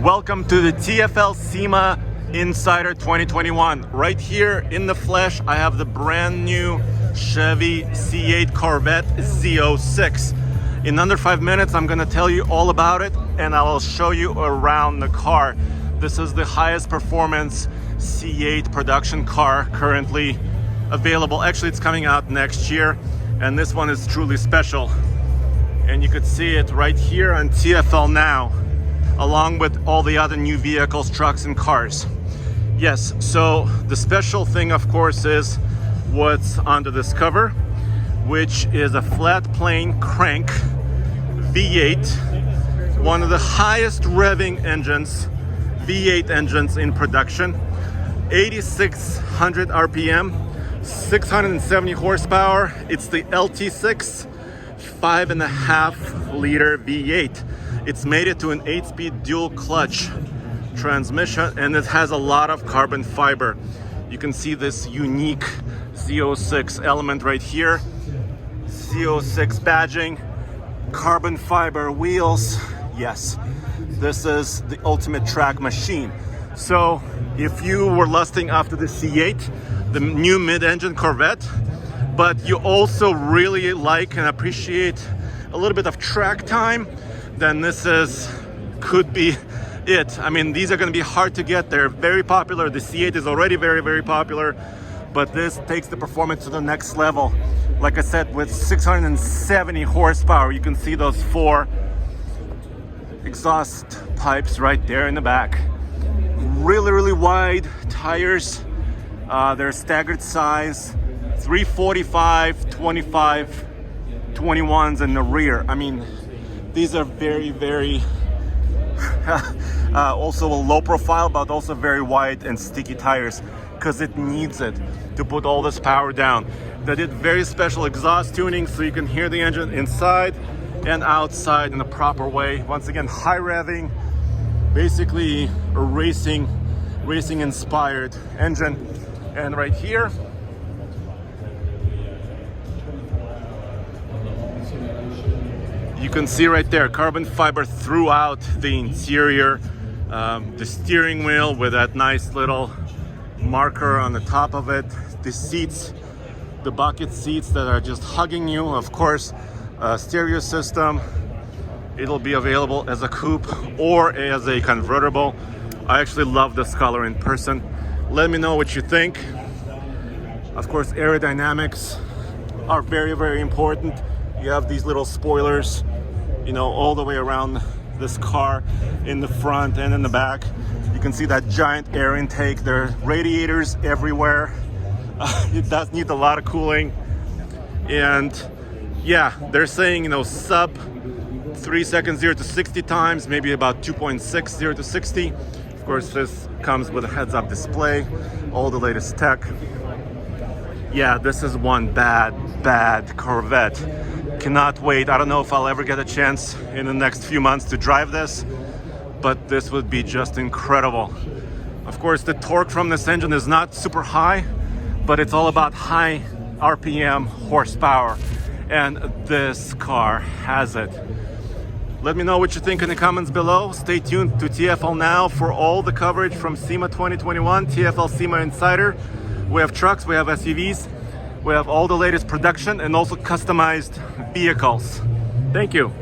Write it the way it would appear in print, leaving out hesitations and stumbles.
Welcome to the TFL SEMA Insider 2021. Right here in the flesh, I have the brand new Chevy C8 Corvette Z06. In under 5 minutes, I'm gonna tell you all about it and I will show you around the car. This is the highest performance C8 production car currently available. Actually, it's coming out next year and this one is truly special. And you could see it right here on TFLnow, along with all the other new vehicles, trucks and cars. Yes, so the special thing of course is what's under this cover, which is a flat plane crank V8, one of the highest revving engines, V8 engines in production, 8,600 RPM, 670 horsepower. It's the LT6 5.5 liter V8. It's made it to an 8-speed dual clutch transmission and it has a lot of carbon fiber. You can see this unique Z06 element right here. Z06 badging, carbon fiber wheels. Yes, this is the ultimate track machine. So if you were lusting after the C8, the new mid-engine Corvette, but you also really like and appreciate a little bit of track time, then this could be it. I mean, these are going to be hard to get. They're very popular. The C8 is already very, very popular, but this takes the performance to the next level. Like I said, with 670 horsepower, you can see those 4 exhaust pipes right there in the back. Really, really wide tires. They're staggered size, 345, 25, 21s in the rear. I mean, these are very, very also a low profile, but also very wide and sticky tires because it needs it to put all this power down. They did very special exhaust tuning so you can hear the engine inside and outside in a proper way. Once again, high revving, basically a racing inspired engine. And right here, you can see right there, carbon fiber throughout the interior. The steering wheel with that nice little marker on the top of it. The seats, the bucket seats that are just hugging you. Of course, stereo system. It'll be available as a coupe or as a convertible. I actually love this color in person. Let me know what you think. Of course, aerodynamics are very, very important. You have these little spoilers, you know, all the way around this car, in the front and in the back. You can see that giant air intake. There are radiators everywhere. It does need a lot of cooling. And yeah, they're saying, you know, sub 3 seconds 0 to 60 times, maybe about 2.6 0 to 60. Of course, this comes with a heads-up display, all the latest tech. Yeah, this is one bad Corvette. Cannot wait. I don't know if I'll ever get a chance in the next few months to drive this, but this would be just incredible. Of course, the torque from this engine is not super high, but it's all about high RPM horsepower, and this car has it. Let me know what you think in the comments below. Stay tuned to TFLnow for all the coverage from SEMA 2021, TFL SEMA Insider. We have trucks, we have SUVs, we have all the latest production and also customized vehicles. Thank you.